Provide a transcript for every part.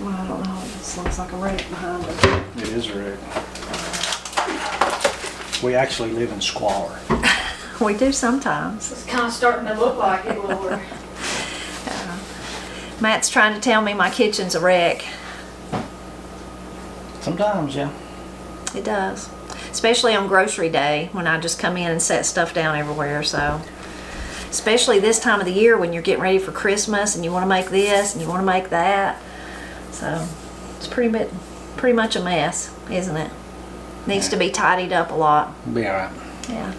Well, I don't know. This looks like a wreck behind us. It is a wreck. We actually live in squalor. We do sometimes. It's kind of starting to look like it, Lord. Matt's trying to tell me my kitchen's a wreck. Sometimes, yeah. It does. Especially on grocery day when I just come in and set stuff down everywhere. So, especially this time of the year when you're getting ready for Christmas and you want to make this and you want to make that. So, it's pretty much a mess, isn't it? Needs to be tidied up a lot. Be all right. Yeah.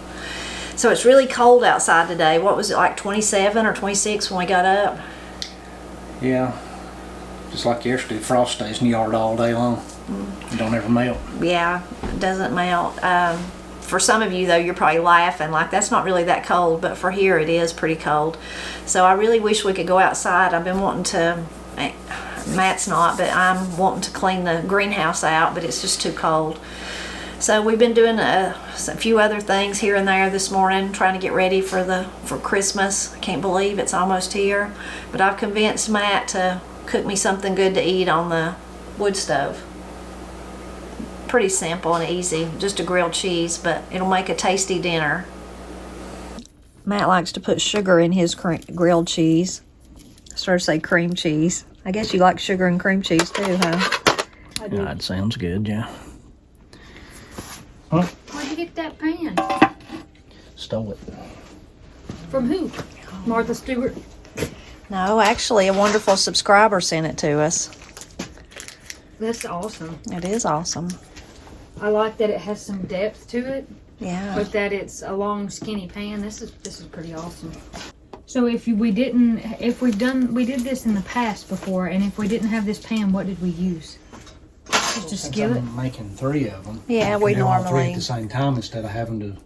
So it's really cold outside today. What was it, like 27 or 26 when we got up? Yeah. Just like yesterday, frost stays in the yard all day long. It don't ever melt. Yeah, it doesn't melt. For some of you, though, you're probably laughing like that's not really that cold, but for here it is pretty cold. So I really wish we could go outside. I've been wanting to, Matt's not, but I'm wanting to clean the greenhouse out, but it's just too cold. So we've been doing a few other things here and there this morning, trying to get ready for Christmas. I can't believe it's almost here, but I've convinced Matt to cook me something good to eat on the wood stove. Pretty simple and easy, just a grilled cheese, but it'll make a tasty dinner. Matt likes to put sugar in his grilled cheese. I started to say cream cheese. I guess you like sugar and cream cheese too, huh? I do. That sounds good, yeah. Huh? Where'd you get that pan? Stole it. From who? Martha Stewart? No, actually, a wonderful subscriber sent it to us. That's awesome. It is awesome. I like that it has some depth to it, Yeah. but that it's a long, skinny pan. This is pretty awesome. So we did this in the past before, and if we didn't have this pan, what did we use? Just a skillet? I'm making 3 of them. Yeah, I we can do all 3 normally- at the same time instead of having to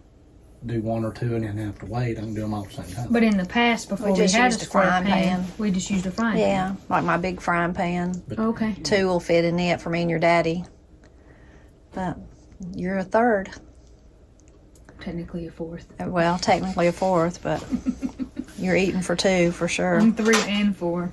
do 1 or 2 and then have to wait. I can do them all at the same time. But in the past, before we just had a used a square frying pan, pan. we just used a frying Yeah, like my big frying pan. pan. Okay. 2 will fit in it for me and your daddy. But you're a 3rd. Technically a 4th. Well, technically a 4th, but you're eating for 2 for sure. I'm 3 and 4.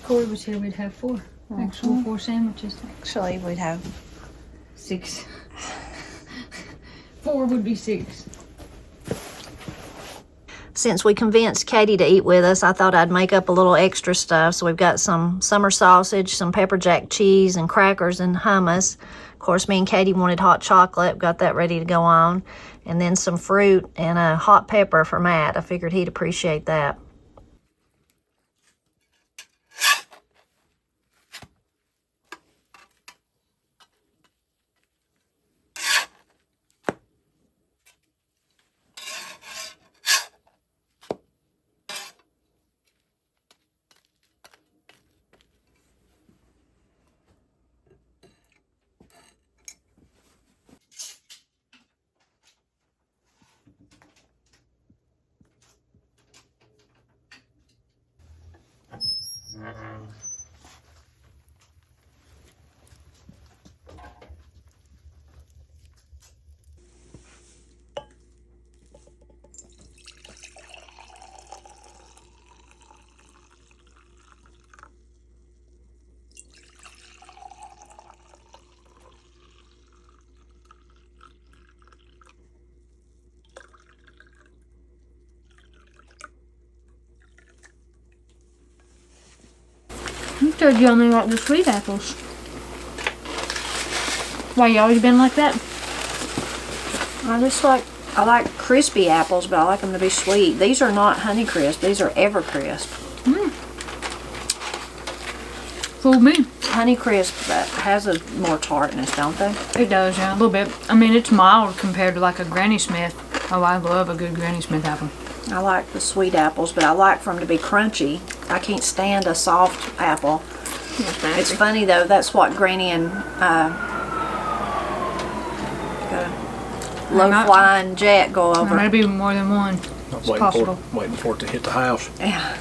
Corey was here, we'd have 4. Actual 4 sandwiches. Actually, we'd have 6. 4 would be 6. Since we convinced Katie to eat with us, I thought I'd make up a little extra stuff. So we've got some summer sausage, some pepper jack cheese, and crackers and hummus. Of course, me and Katie wanted hot chocolate. Got that ready to go on. And then some fruit and a hot pepper for Matt. I figured he'd appreciate that. You said you only like the sweet apples. Why, you always been like that? I like crispy apples, but I like them to be sweet. These are not Honeycrisp. These are Evercrisp. Fooled me. Honeycrisp has a more tartness, don't they? It does, yeah, a little bit. I mean, it's mild compared to like a Granny Smith. Oh, I love a good Granny Smith apple. I like the sweet apples, but I like for them to be crunchy. I can't stand a soft apple. It's funny though, that's what Granny and low-flying Jack go over. Maybe more than one. I'm It's possible. waiting for it to hit the house. Yeah.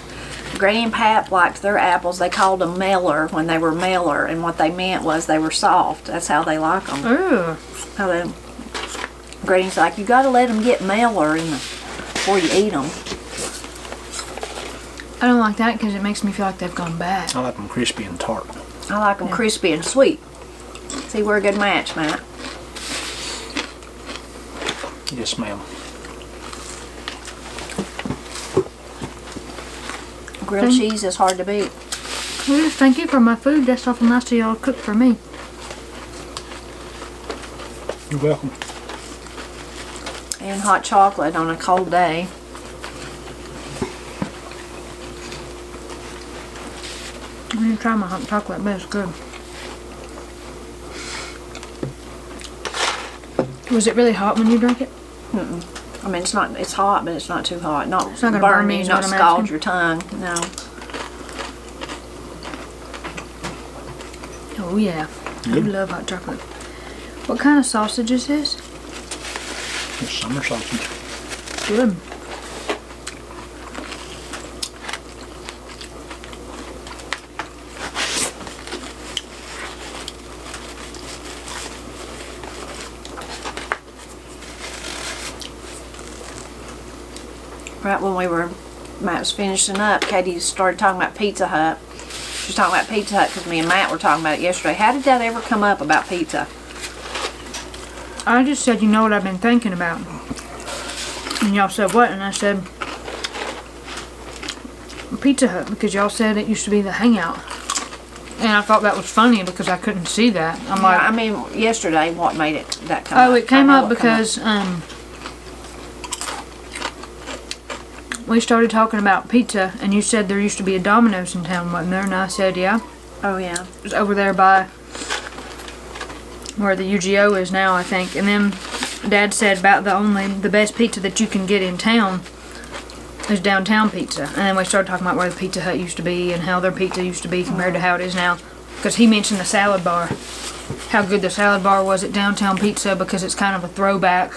Granny and Pap liked their apples. They called them Meller when they were Meller, and what they meant was they were soft. That's how they like them. Ooh. How they, Granny's like, you got to let them get Meller before you eat them. I don't like that because it makes me feel like they've gone bad. I like them crispy and tart. I like them crispy and sweet. See, we're a good match, Matt. You just smell them. Grilled cheese is hard to beat. Well, thank you for my food. That's awful nice of y'all to cook for me. You're welcome. And hot chocolate on a cold day. I didn't try my hot chocolate, but it's good. Was it really hot when you drank it? I mean, it's hot, but it's not too hot. Not It's not gonna burn burn me, you, is not what I'm scald asking. your tongue. No. Oh yeah, I love hot chocolate. What kind of sausage is this? It's summer sausage. Good. Right when Matt was finishing up, Katie started talking about Pizza Hut. She was talking about Pizza Hut because me and Matt were talking about it yesterday. How did that ever come up about pizza? I just said, you know what I've been thinking about. And y'all said what? And I said, Pizza Hut, because y'all said it used to be the hangout. And I thought that was funny because I couldn't see that. I'm like, I mean, yesterday, what made that come up? oh, it came I know up what come because we started talking about pizza, and you said there used to be a Domino's in town, wasn't there? And I said, yeah. Oh, yeah. It was over there by where the UGO is now, I think. And then Dad said about the best pizza that you can get in town is downtown pizza. And then we started talking about where the Pizza Hut used to be and how their pizza used to be compared to how it is now. Because he mentioned the salad bar. How good the salad bar was at downtown pizza because it's kind of a throwback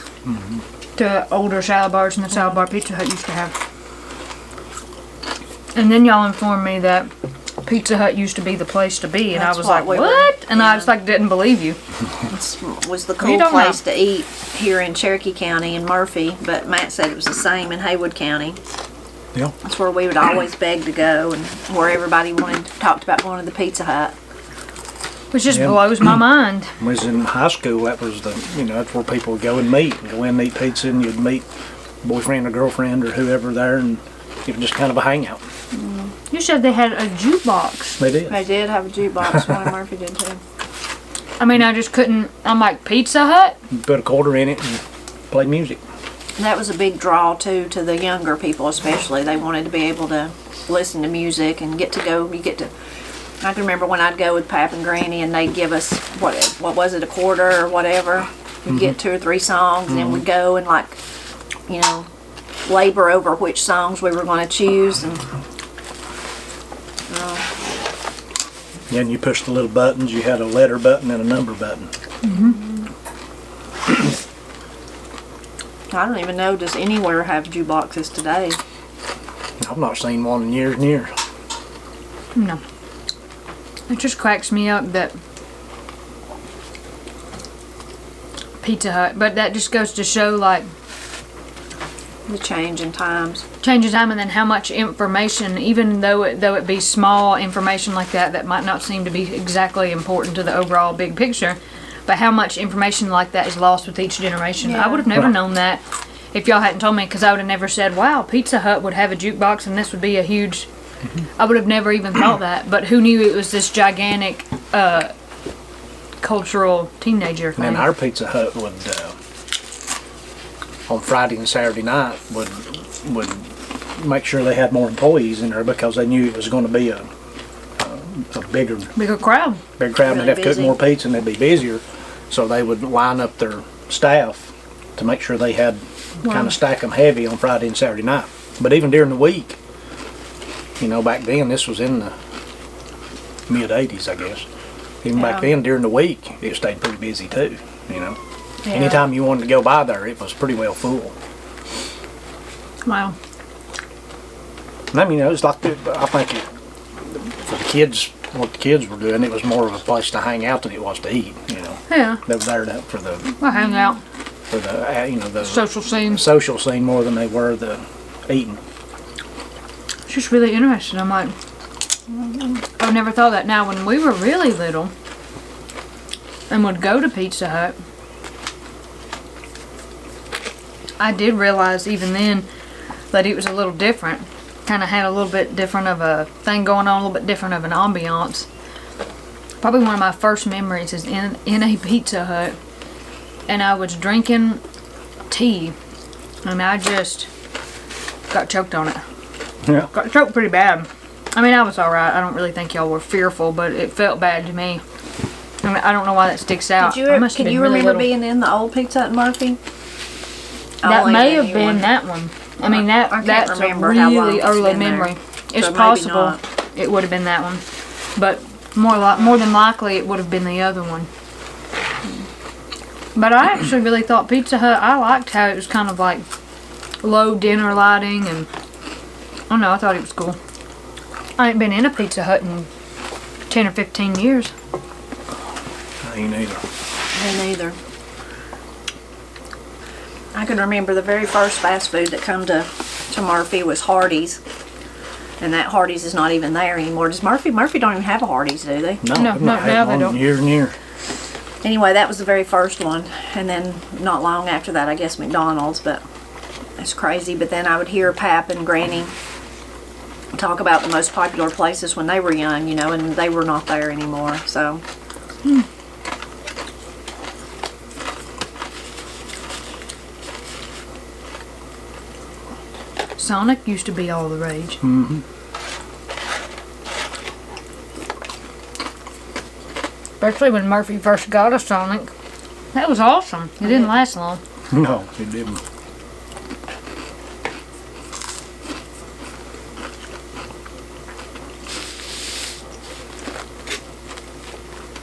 to older salad bars and the salad bar Pizza Hut used to have. And then y'all informed me that Pizza Hut used to be the place to be, and That's I was what like, we were- what? And I yeah. just like didn't believe you. It was the What are you cool talking place to eat here in Cherokee County and Murphy, but Matt said it was the same in Haywood County. Yeah. That's where we would always beg to go and where everybody talked about going to the Pizza Hut. Which just Yeah. blows my mind. When I was in high school, that was that's where people would go and meet. Go in and eat pizza, and you'd meet boyfriend or girlfriend or whoever there, and it was just kind of a hangout. You said they had a jukebox. They did. They did have a jukebox. One Murphy did too. I mean, I just couldn't. I'm like, Pizza Hut? You put a quarter in it and play music. And that was a big draw too to the younger people, especially. They wanted to be able to listen to music and get to go. I can remember when I'd go with Pap and Granny, and they'd give us what was it, a quarter or whatever. We'd get 2 or 3 songs, and then we'd go and labor over which songs we were going to choose. And Yeah, and you pushed the little buttons. You had a letter button and a number button. I don't even know, does anywhere have jukeboxes today? I've not seen one in years and years. No. It just cracks me up that Pizza Hut, but that just goes to show, like, The change in times. change in time, and then how much information, even though it be small information like that might not seem to be exactly important to the overall big picture, but how much information like that is lost with each generation. Yeah. I would have never known that if y'all hadn't told me, because I would have never said, wow, Pizza Hut would have a jukebox and this would be a huge... I would have never even thought that, but who knew it was this gigantic cultural teenager thing. And our Pizza Hut would, on Friday and Saturday night, would make sure they had more employees in there because they knew it was going to be a bigger crowd. crowd, and they'd have to cook busy. more pizza and they'd be busier. So they would line up their staff to make sure they had kind of stack them heavy on Friday and Saturday night. But even during the week, back then, this was in the mid-'80s, I guess. Even back then, during the week, it stayed pretty busy too, Yeah. Anytime you wanted to go by there, it was pretty well full. Wow. And I mean, it's like, I think for the kids, what the kids were doing, it was more of a place to hang out than it was to eat, you know. Yeah. They were there for the, hang out. for the, you know, the Social scene. social scene more than they were the eating. It's just really interesting. I'm like, I've never thought that. Now, when we were really little and would go to Pizza Hut, I did realize even then that it was a little different. Kind of had a little bit different of a thing going on, a little bit different of an ambiance. Probably one of my first memories is in a Pizza Hut, and I was drinking tea, and I just got choked on it. Yeah. Got choked pretty bad. I mean, I was alright. I don't really think y'all were fearful, but it felt bad to me. I mean, I don't know why that sticks out. Can you remember being in the old Pizza Hut in Murphy? That Only may the have new been one. that one. I mean, that's a remember how long really it's early been there. memory. It's So maybe possible not. it would have been that one, but more than likely it would have been the other one. But I actually really thought Pizza Hut, I liked how it was kind of like low dinner lighting, and I don't know, I thought it was cool. I ain't been in a Pizza Hut in 10 or 15 years. I ain't either. Me neither. I can remember the very first fast food that come to Murphy was Hardee's. And that Hardee's is not even there anymore. Does Murphy don't even have a Hardee's, do they? No, I've not now had they one don't. in years and years. Anyway, that was the very first one. And then not long after that, I guess McDonald's, but it's crazy. But then I would hear Pap and Granny talk about the most popular places when they were young, you know, and they were not there anymore, so. Sonic used to be all the rage. Mm-hmm. Especially when Murphy first got a Sonic. That was awesome. It didn't last long. No, it didn't.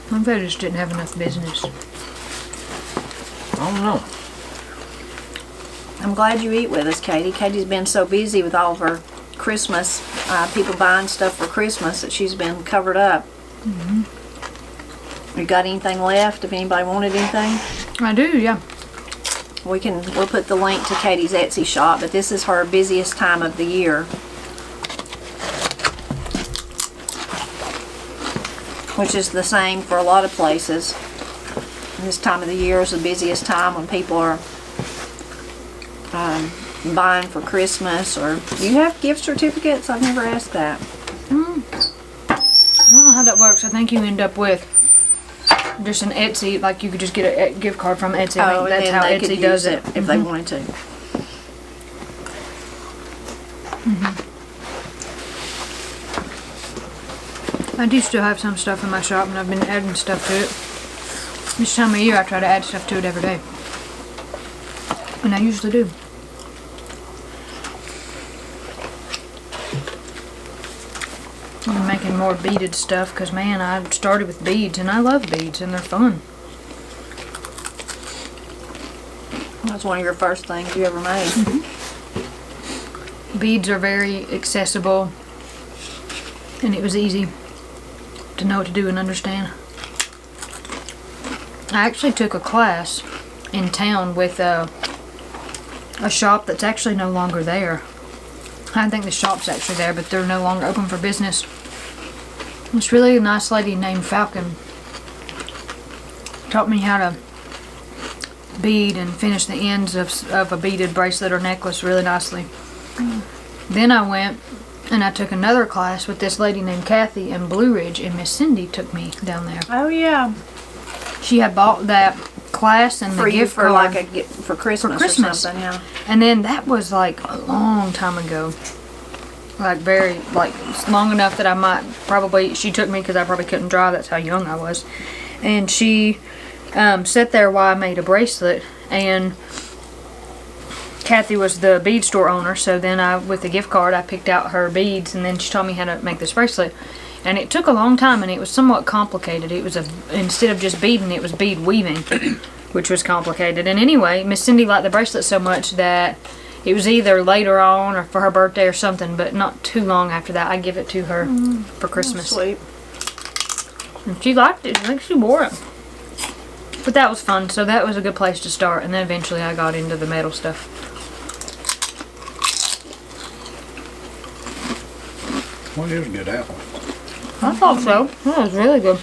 I think they just didn't have enough business. I don't know. I'm glad you eat with us, Katie. Katie's been so busy with all of her Christmas, people buying stuff for Christmas that she's been covered up. You got anything left? If anybody wanted anything, I do, yeah. we'll put the link to Katie's Etsy shop. But this is her busiest time of the year, which is the same for a lot of places. This time of the year is the busiest time when people are buying for Christmas. Or do you have gift certificates? I've never asked that. I don't know how that works. I think you end up with just an Etsy, like you could just get a gift card from Etsy. I think that's how they could Etsy does use it. if they wanted to. I do still have some stuff in my shop, and I've been adding stuff to it. This time of year, I try to add stuff to it every day. And I usually do. I'm making more beaded stuff because, man, I started with beads, and I love beads, and they're fun. That's one of your first things you ever made. Beads are very accessible, and it was easy to know what to do and understand. I actually took a class in town with a shop that's actually no longer there. I think the shop's actually there, but they're no longer open for business. It's really a nice lady named Falcon. Taught me how to bead and finish the ends of a beaded bracelet or necklace really nicely. Then I went and I took another class with this lady named Kathy in Blue Ridge, and Miss Cindy took me down there. Oh yeah, She had bought that class and the for you gift for card like a gift for Christmas or something. Yeah. and then that was like a long time ago. Like very, like long enough that I might probably, she took me because I probably couldn't drive, that's how young I was. And she sat there while I made a bracelet, and Kathy was the bead store owner, so then with the gift card, I picked out her beads, and then she taught me how to make this bracelet. And it took a long time, and it was somewhat complicated. It was instead of just beading, it was bead weaving, which was complicated. And anyway, Miss Cindy liked the bracelet so much that It was either later on or for her birthday or something, but not too long after that, I give it to her for Christmas. Sweet. And she liked it. I think she wore it. But that was fun, so that was a good place to start. And then eventually I got into the metal stuff. Well, it was a good apple. I thought so. That was really good.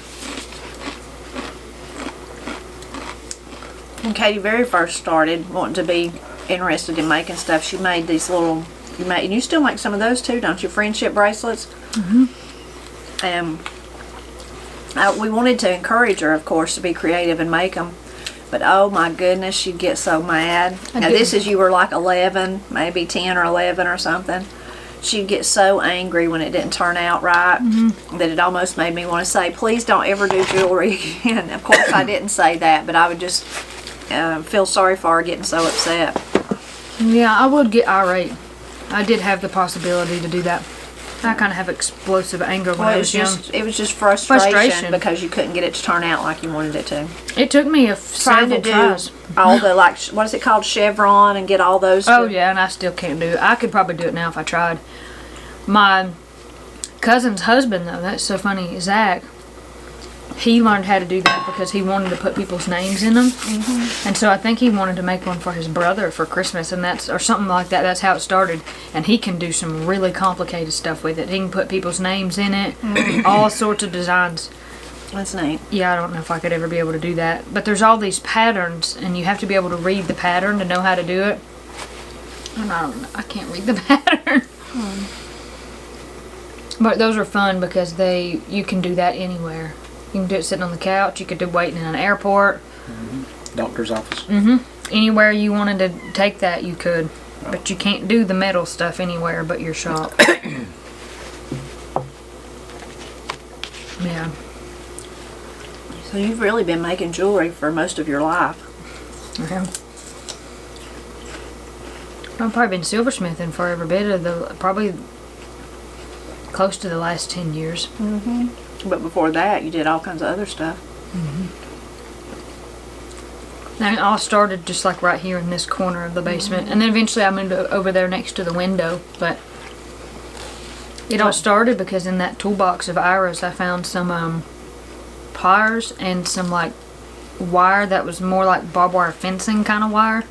When Katie very first started wanting to be interested in making stuff, she made these little, and you still make some of those too, don't you? Friendship bracelets. And we wanted to encourage her, of course, to be creative and make them. But oh my goodness, she'd get so mad. Now this is, you were like 11, maybe 10 or 11 or something. She'd get so angry when it didn't turn out right that it almost made me want to say, please don't ever do jewelry again. Of course, I didn't say that, but I would just feel sorry for her getting so upset. Yeah, I would get irate. I did have the possibility to do that. I kind of have explosive anger when I was young. It was just frustration because you couldn't get it to turn out like you wanted it to. It took me Trying to several do tries. all the, like, what is it called, chevron, and get all those. Oh yeah, and I still can't do it. I could probably do it now if I tried. My cousin's husband, though, that's so funny, Zach, he learned how to do that because he wanted to put people's names in them. And so I think he wanted to make one for his brother for Christmas, and or something like that. That's how it started. And he can do some really complicated stuff with it. He can put people's names in it, all sorts of designs. That's neat. Yeah, I don't know if I could ever be able to do that. But there's all these patterns, and you have to be able to read the pattern to know how to do it. And I can't read the pattern. But those are fun because you can do that anywhere. You can do it sitting on the couch. You could do waiting in an airport. Doctor's office. Anywhere you wanted to take that, you could. But you can't do the metal stuff anywhere but your shop. Yeah. So you've really been making jewelry for most of your life. Yeah. I've probably been silversmithing for every bit of probably close to the last 10 years. But before that, you did all kinds of other stuff. And it all started just like right here in this corner of the basement. And then eventually I moved over there next to the window. But it all started because in that toolbox of Ira's I found some pliers and some like wire that was more like barbed wire fencing kind of wire.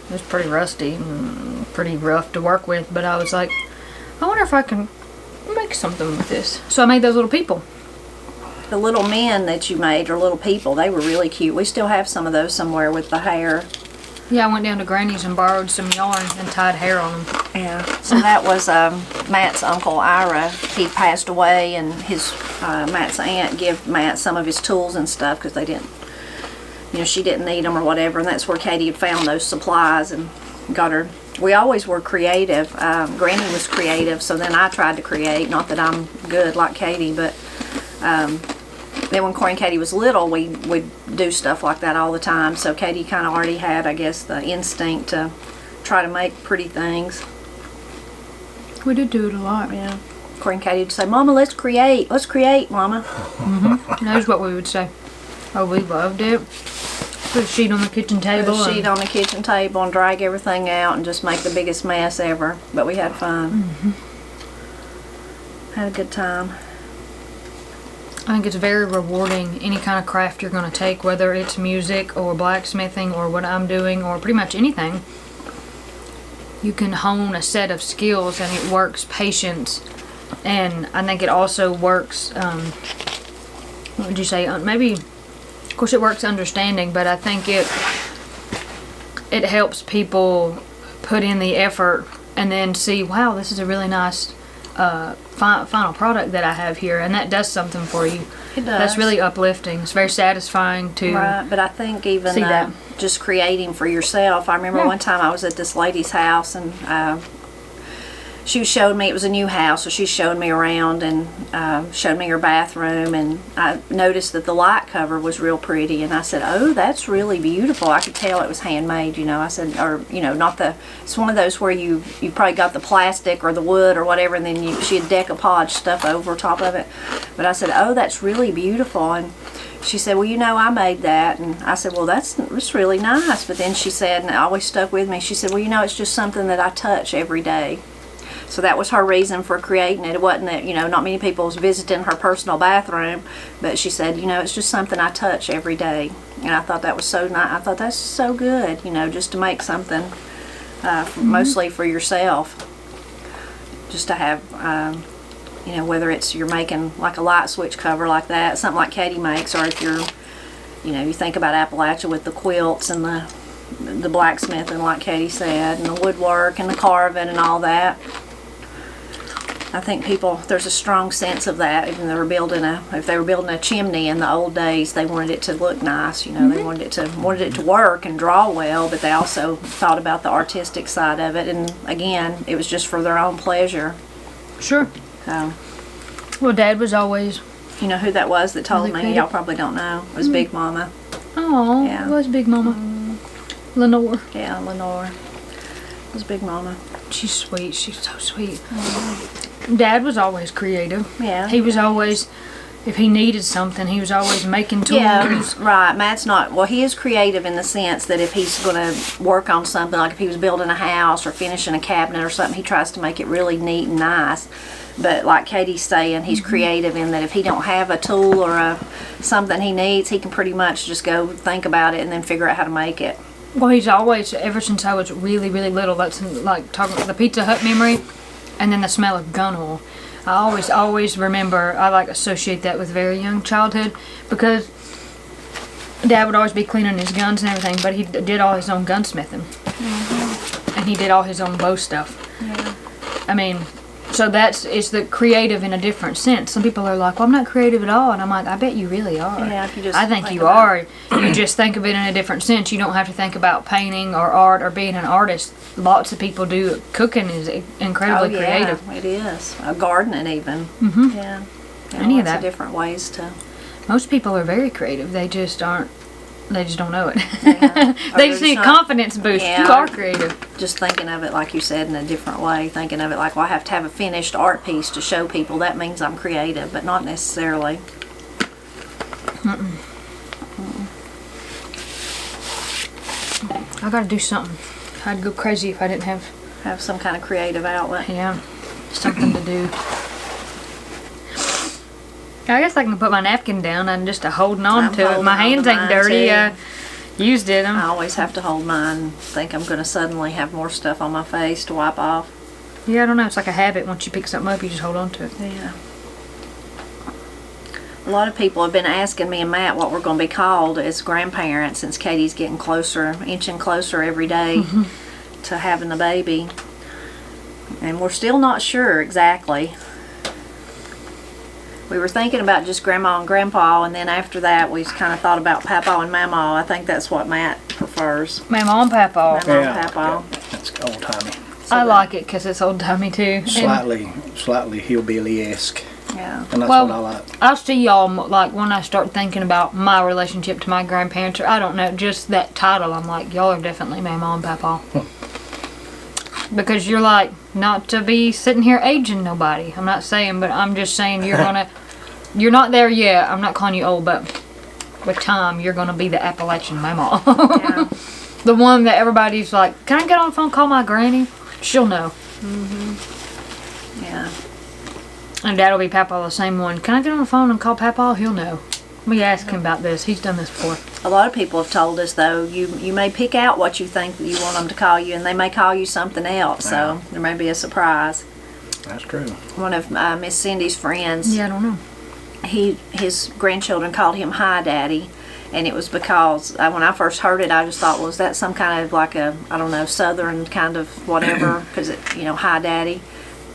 It was pretty rusty and pretty rough to work with. But I was like, I wonder if I can make something with this. So I made those little people. The little men that you made, or little people, they were really cute. We still have some of those somewhere with the hair. Yeah, I went down to Granny's and borrowed some yarn and tied hair on them. Yeah. So that was Matt's uncle Ira. He passed away, and his Matt's aunt gave Matt some of his tools and stuff because they didn't, she didn't need them or whatever. And that's where Katie had found those supplies and got her. We always were creative. Granny was creative, so then I tried to create. Not that I'm good like Katie, but then when Corey and Katie was little, we would do stuff like that all the time. So Katie kind of already had, I guess, the instinct to try to make pretty things. We did do it a lot. Yeah. Corey and Katie would say, Mama, let's create. Let's create, Mama. That's what we would say. Oh, we loved it. Put a sheet on the kitchen table. Put a sheet on the kitchen table and drag everything out and just make the biggest mess ever. But we had fun. Had a good time. I think it's very rewarding, any kind of craft you're going to take, whether it's music or blacksmithing or what I'm doing or pretty much anything. You can hone a set of skills and it works patience. And I think it also works, what would you say, maybe, of course it works understanding, but I think it helps people put in the effort and then see, wow, this is a really nice final product that I have here, and that does something for you. It does. That's really uplifting. It's very satisfying to Right, but I think even see that. just creating for yourself. I remember one time I was at this lady's house, and she showed me, it was a new house, so she showed me around and showed me her bathroom, and I noticed that the light cover was real pretty, and I said, oh, that's really beautiful. I could tell it was handmade, you know. I said, or, you know, not the, it's one of those where you probably got the plastic or the wood or whatever, and then she had decoupage stuff over top of it. But I said, oh, that's really beautiful. And she said, well, you know, I made that. And I said, well, that's really nice. But then she said, and it always stuck with me, she said, well, you know, it's just something that I touch every day. So that was her reason for creating it. It wasn't that, you know, not many people was visiting her personal bathroom, but she said, you know, it's just something I touch every day. And I thought that was so nice. I thought that's so good, you know, just to make something mostly for yourself. Just to have, you know, whether it's you're making like a light switch cover like that, something like Katie makes, or if you're, you know, you think about Appalachia with the quilts and the blacksmithing, like Katie said, and the woodwork and the carving and all that. I think people, there's a strong sense of that. Even if they were building a chimney in the old days, they wanted it to look nice. You know, they wanted it to work and draw well, but they also thought about the artistic side of it. And again, it was just for their own pleasure. Sure. So, Well, Dad was always. you know who that was that told Was it me? creative? Y'all probably don't know. It was Big Mama. Oh, Yeah. it was Big Mama. Lenore. Yeah, Lenore. It was Big Mama. She's sweet. She's so sweet. Dad was always creative. Yeah. He was always, if he needed something, he was always making tools. Yeah, right. Matt's not, well, he is creative in the sense that if he's going to work on something, like if he was building a house or finishing a cabinet or something, he tries to make it really neat and nice. But like Katie's saying, he's creative in that if he don't have a tool or something he needs, he can pretty much just go think about it and then figure out how to make it. Well, he's always, ever since I was really, really little, that's like talking about the Pizza Hut memory and then the smell of gun oil. I always remember, I like associate that with very young childhood, because Dad would always be cleaning his guns and everything, but he did all his own gunsmithing. And he did all his own bow stuff. Yeah. I mean, so it's the creative in a different sense. Some people are like, well, I'm not creative at all. And I'm like, I bet you really are. Yeah, if you just I think think you about are. You just think of it in a different sense. You don't have to think about painting or art or being an artist. Lots of people do. Cooking is incredibly creative. It is. Gardening even. Mhm. Yeah. Any of lots that. different ways to. Most people are very creative. They just aren't. They just don't know it. Yeah. Or They they're just need a just not- confidence boost. Yeah. You are creative. Just thinking of it, like you said, in a different way. Thinking of it like, well, I have to have a finished art piece to show people. That means I'm creative, but not necessarily. I gotta do something. I'd go crazy if I didn't have, Some kind of creative outlet. yeah, something to do. I guess I can put my napkin down and just holding on I'm to it. holding My on to hands ain't mine, dirty. too. Used it. I always have to hold mine and think I'm going to suddenly have more stuff on my face to wipe off. Yeah, I don't know. It's like a habit. Once you pick something up, you just hold on to it. Yeah. A lot of people have been asking me and Matt what we're going to be called as grandparents, since Katie's getting closer, inching closer every day to having a baby. And we're still not sure exactly. We were thinking about just Grandma and Grandpa, and then after that we kind of thought about Papa and Mama. I think that's what Matt prefers. My mom, Papa. Mama and Papa. That's old timey. I like it because it's old timey too. And Slightly hillbilly-esque, Yeah. and that's Well, what I like. I'll see y'all, like, when I start thinking about my relationship to my grandparents, or I don't know, just that title, I'm like, y'all are definitely my mom and papa. Because you're like, not to be sitting here aging nobody. I'm not saying, but I'm just saying you're not there yet. I'm not calling you old, but with time, you're gonna be the Appalachian mama. Yeah. The one that everybody's like, can I get on the phone and call my granny? She'll know. Yeah. And Dad'll be Papa, the same one. Can I get on the phone and call Papa? He'll know. We ask him about this. He's done this before. A lot of people have told us, though, you may pick out what you think that you want them to call you, and they may call you something else, so there may be a surprise. That's true. One of Miss Cindy's friends, Yeah, I don't know. his grandchildren called him Hi Daddy, and it was because when I first heard it, I just thought, well, is that some kind of like a, I don't know, southern kind of whatever, because Hi Daddy.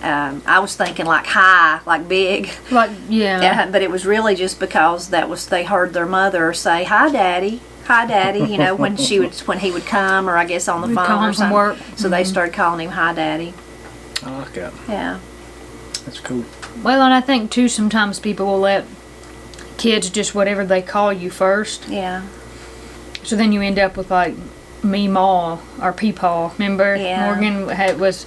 I was thinking like high, like big. Like, yeah. But it was really just because they heard their mother say, "Hi, Daddy, hi, Daddy." When he would come, or I guess on the We'd phone call or him from something. work. So they started calling him Hi, Daddy. I like that. Yeah. That's cool. Well, and I think too, sometimes people will let kids just whatever they call you first. Yeah. So then you end up with like Meemaw or Peepaw. Remember, Yeah. Morgan was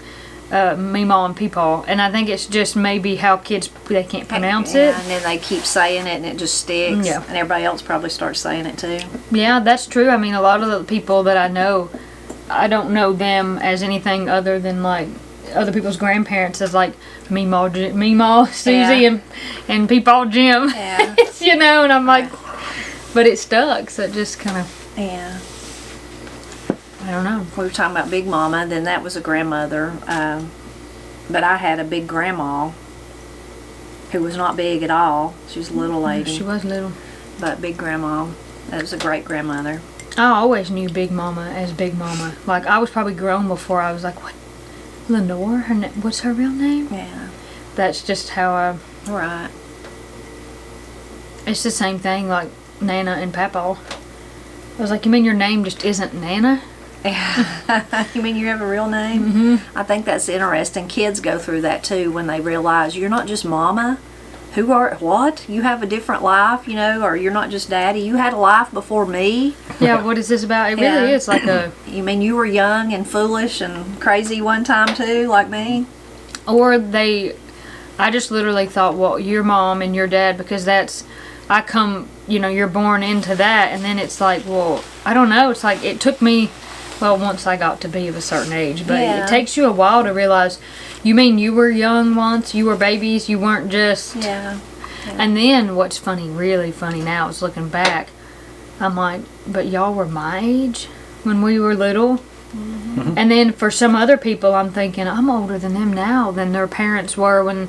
Meemaw and Peepaw, and I think it's just maybe how kids they can't pronounce it. And then they keep saying it, and it just sticks. Yeah. And everybody else probably starts saying it too. Yeah, that's true. I mean, a lot of the people that I know, I don't know them as anything other than like other people's grandparents as like Meemaw, Susie, Yeah. and Peepaw Jim. Yeah. You know, and I'm like, but it stuck, so it just kind of, Yeah. I don't know. We were talking about Big Mama, then that was a grandmother. But I had a big grandma who was not big at all. She was a little lady. She was little. But Big Grandma, that was a great grandmother. I always knew Big Mama as Big Mama. Like, I was probably grown before I was like, what? Lenore? What's her real name? Yeah. That's just how I... Right. It's the same thing, like Nana and Papa. I was like, you mean your name just isn't Nana? You mean you have a real name? Mm-hmm. I think that's interesting. Kids go through that too when they realize you're not just Mama. Who are, what? You have a different life, you know, or you're not just Daddy. You had a life before me. Yeah, what is this about? It really is like a... You mean you were young and foolish and crazy one time too, like me? Or they... I just literally thought, well, your mom and your dad, because that's... I come, you know, you're born into that, and then it's like, well, I don't know. It's like, it took me... Well, once I got to be of a certain age, but Yeah. it takes you a while to realize, you mean you were young once, you were babies, you weren't just... Yeah. And then what's funny, really funny now is looking back, I'm like, but y'all were my age when we were little? Mm-hmm. And then for some other people, I'm thinking, I'm older than them now than their parents were when...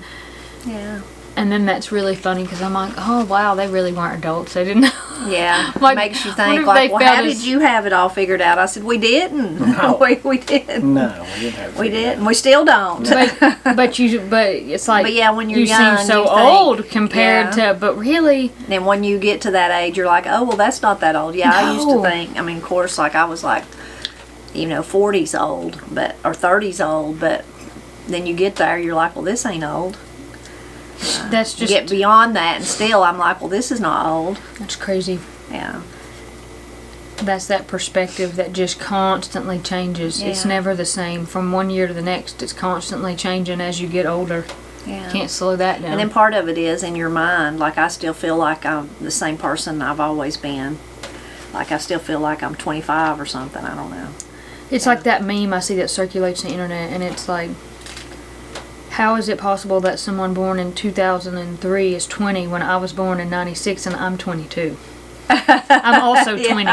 Yeah. And then that's really funny because I'm like, oh, wow, they really weren't adults. They didn't know. Yeah, Like, makes you wonder think, if like, they well, felt how as- did you have it all figured out? I said, we didn't. No. we didn't. No, we didn't have it We figured didn't. out. We still don't. But it's like, But yeah, when you're you young, seem so you think- old compared Yeah. to, but really, And when you get to that age, you're like, oh, well, that's not that old. Yeah, I used to No. think, I mean, of course, like, I was like, 40s old, or 30s old, but then you get there, you're like, well, this ain't old. that's You just, get beyond that, and still, I'm like, well, this is not old. that's crazy. Yeah. That's that perspective that just constantly changes. It's Yeah. never the same from one year to the next. It's constantly changing as you get older. Yeah. Can't slow that down. And then part of it is in your mind, like, I still feel like I'm the same person I've always been. Like, I still feel like I'm 25 or something. I don't know. It's like that meme I see that circulates on the internet, and it's like, how is it possible that someone born in 2003 is 20 when I was born in 96 and I'm 22? I'm also 20.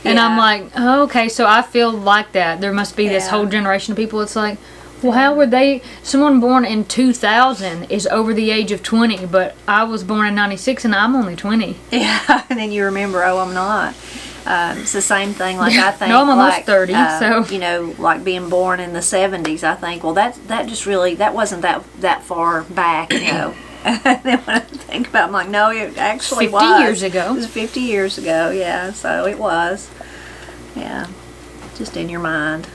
And I'm like, oh, okay, so I feel like that. There must be this Yeah. whole generation of people. It's like, well, how were they? Someone born in 2000 is over the age of 20, but I was born in 96 and I'm only 20. Yeah, and then you remember, oh, I'm not. It's the same thing. Like, I think, No, I'm almost like, 30, so. like being born in the 70s. I think, well, that just really, that wasn't that far back, And then when I think about it, I'm like, no, it actually 50 was. years ago. It was 50 years ago. Yeah, so it was. Yeah, just in your mind.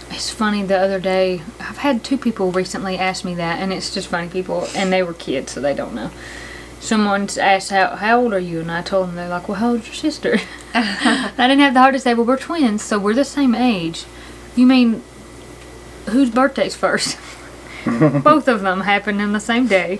It's funny, the other day, I've had 2 people recently ask me that, and it's just funny, people, and they were kids, so they don't know. Someone asked, how old are you? And I told them, they're like, well, how old's your sister? I didn't have the heart to say, well, we're twins, so we're the same age. You mean, whose birthday's first? Both of them happened in the same day.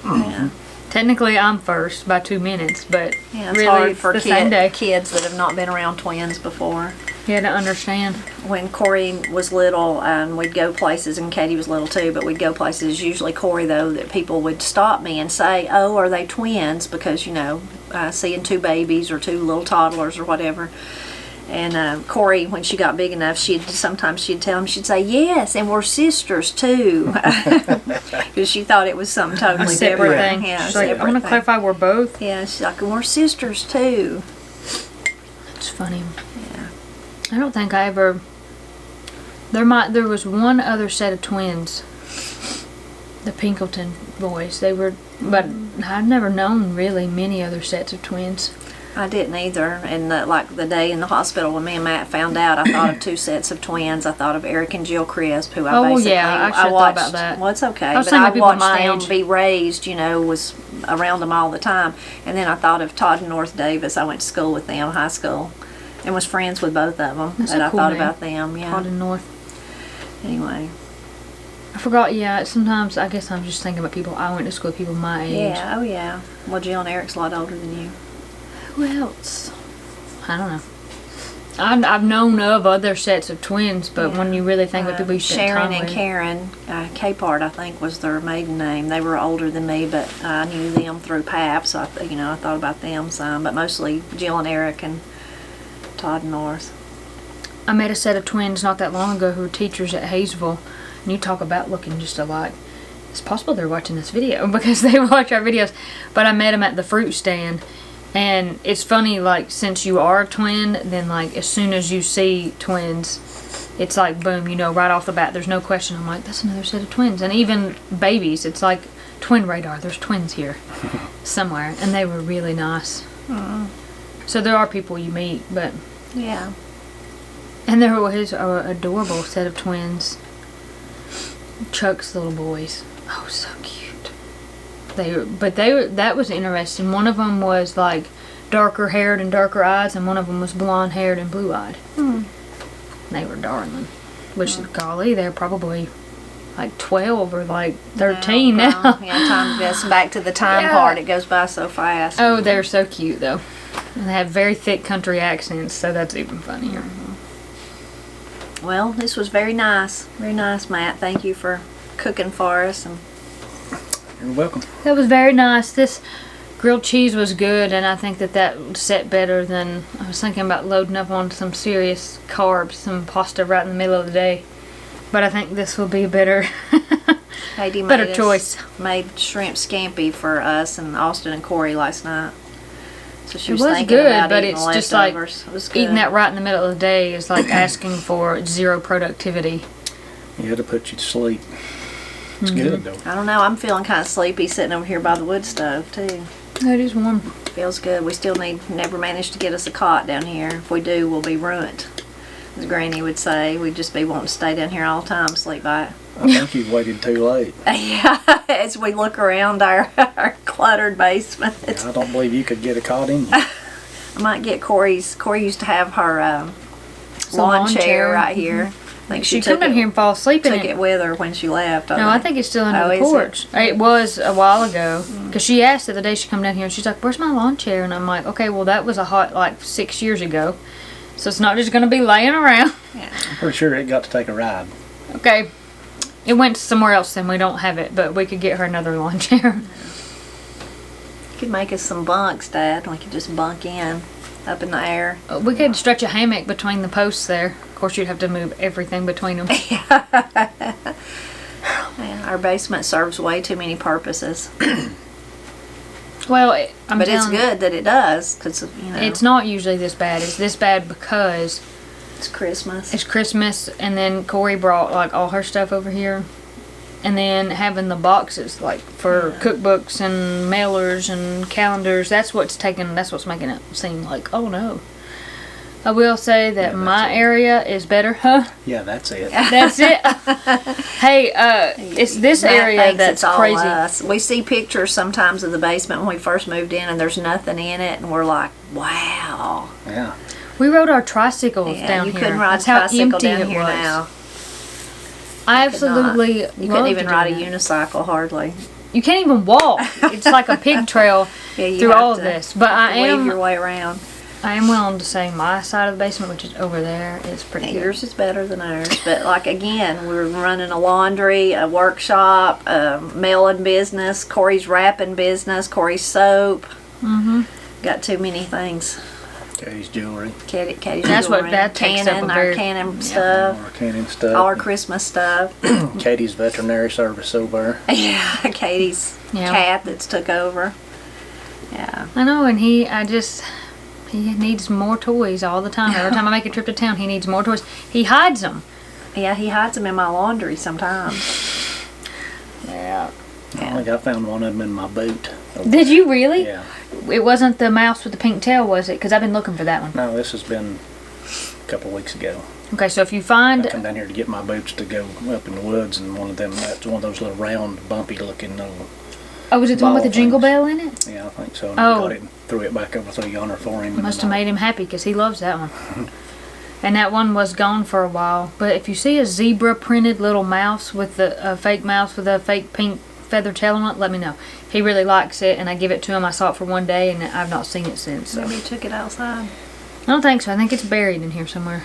Yeah. Technically, I'm first by 2 minutes, but Yeah, it's really, hard it's for the same day. kids that have not been around twins before. You had to understand. When Corey was little, we'd go places, and Katie was little too, but we'd go places, usually Corey though, that people would stop me and say, oh, are they twins? Because, seeing 2 babies or 2 little toddlers or whatever. And Corey, when she got big enough, sometimes she'd tell him, she'd say, yes, and we're sisters too. Because she thought it was something A totally separate different. thing. Yeah, She's like, I separate want to thing. clarify, we're both. Yeah, she's like, and we're sisters too. It's funny. Yeah. I don't think I ever. There was one other set of twins. The Pinkleton boys. They were, but I've never known really many other sets of twins. I didn't either. And like the day in the hospital when me and Matt found out, I thought of 2 sets of twins. I thought of Eric and Jill Crisp, who I basically I should have watched. thought about that. Well, it's okay, I was but thinking I of people watched my them age. be raised. Was around them all the time. And then I thought of Todd and North Davis. I went to school with them, high school, and was friends with both of them. That's and a I cool thought name. about them. Yeah. Todd and North. Anyway. I forgot, sometimes I guess I'm just thinking about people. I went to school with people my age. Yeah. Oh yeah. Well, Jill and Eric's a lot older than you. Who else? I don't know. I've known of other sets of twins, but when you really think about people you spent Sharon time and with. Karen Capart, I think, was their maiden name. They were older than me, but I knew them through PAP, so I thought about them some. But mostly Jill and Eric and Todd and North. I met a set of twins not that long ago who were teachers at Hayesville, and you talk about looking just alike. It's possible they're watching this video because they watch our videos, but I met them at the fruit stand. And it's funny, like, since you are a twin, then, like, as soon as you see twins, it's like, boom, right off the bat, there's no question. I'm like, that's another set of twins. And even babies, it's like twin radar. There's twins here somewhere. And they were really nice. Mm. So there are people you meet, but... Yeah. And there was an adorable set of twins. Chuck's little boys. Oh, so cute. That was interesting. One of them was like darker haired and darker eyes, and one of them was blonde haired and blue eyed. They were darling. Which, golly, they're probably like 12 or like 13 now. Yeah, time gets back to the time part. It goes by so fast. Oh, they're so cute though. And they have very thick country accents, so that's even funnier. Well, this was very nice. Very nice, Matt. Thank you for cooking for us. And You're welcome. That was very nice. This grilled cheese was good, and I think that set better than... I was thinking about loading up on some serious carbs, some pasta right in the middle of the day. But I think this will be a better choice. Made shrimp scampi for us and Austin and Corey last night. So she It was was thinking good, about but eating it's just like leftovers. It was good. eating that right in the middle of the day is like asking for zero productivity. Yeah, to put you to sleep. It's good though. I don't know. I'm feeling kind of sleepy sitting over here by the wood stove too. It is warm. Feels good. We still never managed to get us a cot down here. If we do, we'll be ruined. As Granny would say, we'd just be wanting to stay down here all the time, sleep by it. I think you've waited too late. Yeah, as we look around our cluttered basement. Yeah, I don't believe you could get a cot in you. I might get Corey used to have her lawn chair right here. I think She took come down here and fall asleep in took it with her when she left. No, I think it's still under Oh, the is it? porch. It was a while ago. Because she asked it the day she come down here, and she's like, where's my lawn chair? And I'm like, okay, well, that was a hot, like, 6 years ago. So it's not just going to be laying around. Yeah. I'm pretty sure it got to take a ride. Okay. It went somewhere else, and we don't have it, but we could get her another lawn chair. You could make us some bunks, Dad. We could just bunk in up in the air. We could stretch a hammock between the posts there. Of course, you'd have to move everything between them. Man, our basement serves way too many purposes. Well, But it's good that it does, because, It's not usually this bad. It's this bad because it's Christmas. it's Christmas, and then Corey brought like all her stuff over here, and then having the boxes like for cookbooks and mailers and calendars. That's what's making it seem like, oh no. I will say that my area is better, huh? Yeah, that's it. That's it. Hey, it's this Matt area thinks that's it's all crazy. us. We see pictures sometimes of the basement when we first moved in, and there's nothing in it, and we're like, wow. Yeah. We rode our tricycles Yeah, down you here. couldn't ride That's a how tricycle empty down it here was. now. I absolutely You couldn't love even to do ride a that. unicycle hardly. You can't even walk. It's like a pig trail Yeah, you through have all of to this. But weave your way around. I am willing to say my side of the basement, which is over there, is pretty good. Yours is better than ours. But like again, we're running a laundry, a workshop, a mailing business, Corey's wrapping business, Corey's soap. Got too many things. Katie's jewelry. Katie's That's what jewelry, that takes up a Cannon, very- our Cannon stuff, Our canning stuff. all our Christmas stuff. Katie's veterinary service over there. Yeah, Katie's cat that's took over. Yeah. I know, and he needs more toys all the time. Every time I make a trip to town, he needs more toys. He hides them. Yeah, he hides them in my laundry sometimes. Yeah. I think I found one of them in my boot. Did you really? Yeah. It wasn't the mouse with the pink tail, was it? Because I've been looking for that one. No, this has been a couple of weeks ago. Okay, so if you I find... come down here to get my boots to go up in the woods, and that's one of those little round, bumpy looking little... Oh, was it the one with the ball jingle things. bell in it? Yeah, I think so. And Oh. I got it and threw it back over through yonder for him. Must have made him happy because he loves that one. And that one was gone for a while. But if you see a zebra printed little mouse with a fake mouse with a fake pink feather tail on it, let me know. He really likes it, and I give it to him. I saw it for one day, and I've not seen it since. So. Maybe you took it outside. I don't think so. I think it's buried in here somewhere.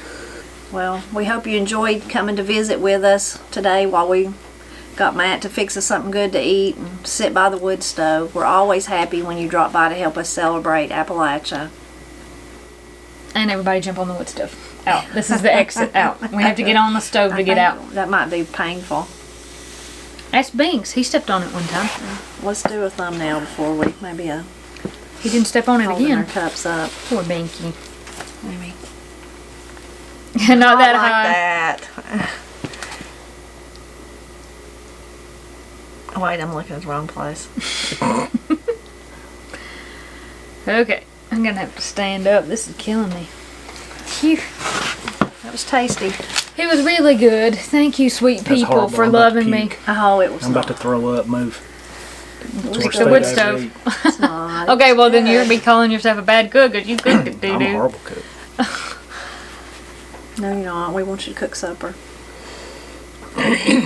Well, we hope you enjoyed coming to visit with us today while we got Matt to fix us something good to eat and sit by the wood stove. We're always happy when you drop by to help us celebrate Appalachia. And everybody jump on the wood stove. Out. This is the exit out. We have to get on the stove to get out. That might be painful. That's Binks. He stepped on it one time. Let's do a thumbnail before we maybe He didn't step on it holding our again. cups up. Poor Binky. Maybe. Not that like high. that. Oh, wait, I'm looking at the wrong place. Okay. I'm going to have to stand up. This is killing me. Phew. That was tasty. It was really good. Thank you, sweet That's people, horrible. for I'm about to loving me. puke. Oh, it was I'm about to not. throw up. Move. It's The wood stove. It's not. Okay, well then It's you'll good. be calling yourself a bad cook because you cooked it, I'm a doo-doo. horrible cook. No, you're not. We want you to cook supper.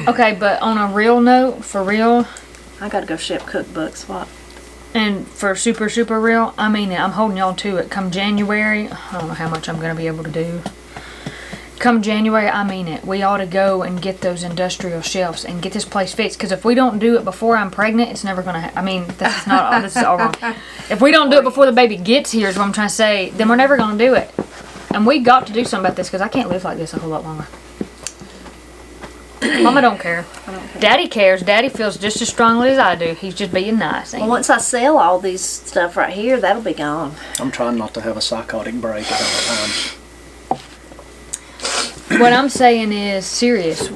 Okay, but on a real note, for real, I gotta go ship cookbooks. What? and for super, super real, I mean it. I'm holding y'all to it. Come January, I don't know how much I'm going to be able to do. Come January, I mean it. We ought to go and get those industrial shelves and get this place fixed. Because if we don't do it before I'm pregnant, it's never going to I mean, this is not this is all wrong. If we don't do it before the baby gets here is what I'm trying to say, then we're never going to do it. And we got to do something about this because I can't live like this a whole lot longer. Mama don't care. I don't care. Daddy cares. Daddy feels just as strongly as I do. He's just being nice. ain't Well, once I sell all these stuff right here, that'll be gone. I'm trying not to have a psychotic break at all times. he? What I'm saying is serious.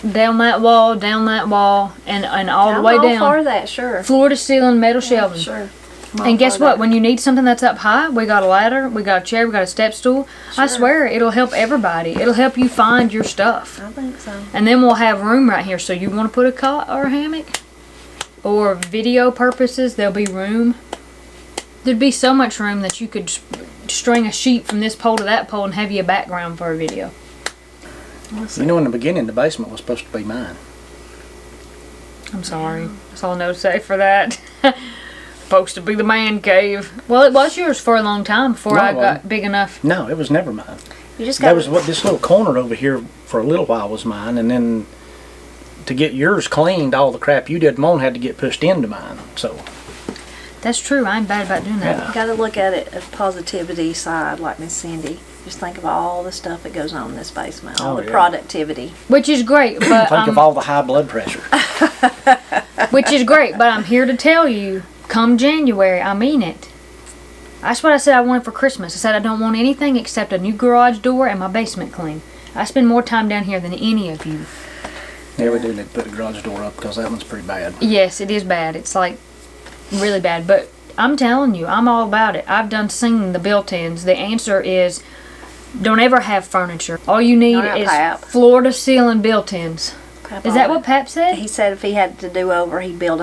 Down that wall, and all the way I'm all down. for that, sure. Floor to ceiling metal shelving. Sure. I'm all And guess for what? that. When you need something that's up high, we got a ladder, we got a chair, we got a step stool. I Sure. swear, it'll help everybody. It'll help you find your stuff. I think so. And then we'll have room right here. So you want to put a cot or a hammock? Or video purposes, there'll be room. There'd be so much room that you could string a sheet from this pole to that pole and have you a background for a video. You know, in the beginning, the basement was supposed to be mine. I'm sorry. That's all I know to say for that. Supposed to be the man cave. Well, it was yours for a long time before No, I it got wasn't. big enough. No, it was never mine. You just That got was what this little corner over here for a little while was mine, and then to get yours cleaned, all the crap you didn't want had to get pushed into mine. So That's true. I ain't bad about doing that. Yeah. Got to look at it as positivity side, like Miss Cindy. Just think of all the stuff that goes on in this basement, all Oh, the yeah. productivity. Which is great, but think of all the high blood pressure. which is great, but I'm here to tell you, come January, I mean it. That's what I said I wanted for Christmas. I said I don't want anything except a new garage door and my basement clean. I spend more time down here than any of you. Yeah, we do need to put the garage door up because that one's pretty bad. Yes, it is bad. It's like really bad, but I'm telling you, I'm all about it. I've done seen the built-ins. The answer is don't ever have furniture. All you need Don't have is Pap. floor to ceiling built-ins. Is that what Pap said? He said if he had to do over, he'd build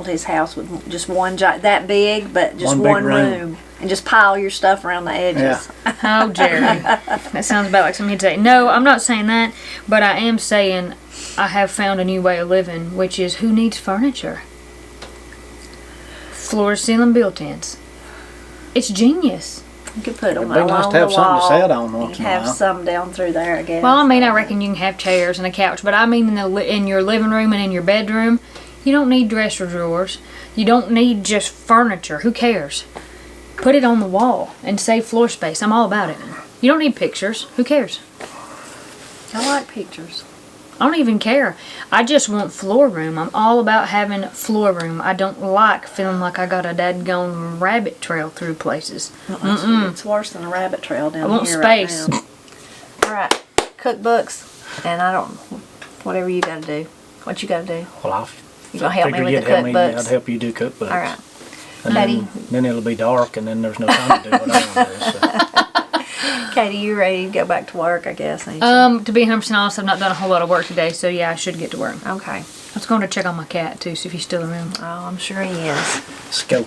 his house with just one that big, but just One big one room. room, and just pile your stuff around the edges. Yeah. Oh, Jerry. That sounds about like something he'd say. No, I'm not saying that, but I am saying I have found a new way of living, which is who needs furniture? Floor to ceiling built-ins. It's genius. You could put them It'd be nice along to have the something to wall. sit on You once can in a have while. some down through there, I guess. Well, I mean, I reckon you can have chairs and a couch, but I mean in your living room and in your bedroom, you don't need dresser drawers. You don't need just furniture. Who cares? Put it on the wall and save floor space. I'm all about it. You don't need pictures. Who cares? I like pictures. I don't even care. I just want floor room. I'm all about having floor room. I don't like feeling like I got a dadgone rabbit trail through places. It's worse than a rabbit trail down I want here space. right now. All right, cookbooks, and whatever you got to do. What you got to do? Well, You gonna help me figured with you'd the help me. cookbooks? I'd help you do cookbooks. All right. And then it'll be dark, and then there's no time to do what I want to do. So. Katie, you ready to go back to work, I guess, ain't you? To be 100% honest, I've not done a whole lot of work today, so yeah, I should get to work. Okay. I was going to check on my cat too, see if he's still around. Oh, I'm sure he is. Let's go.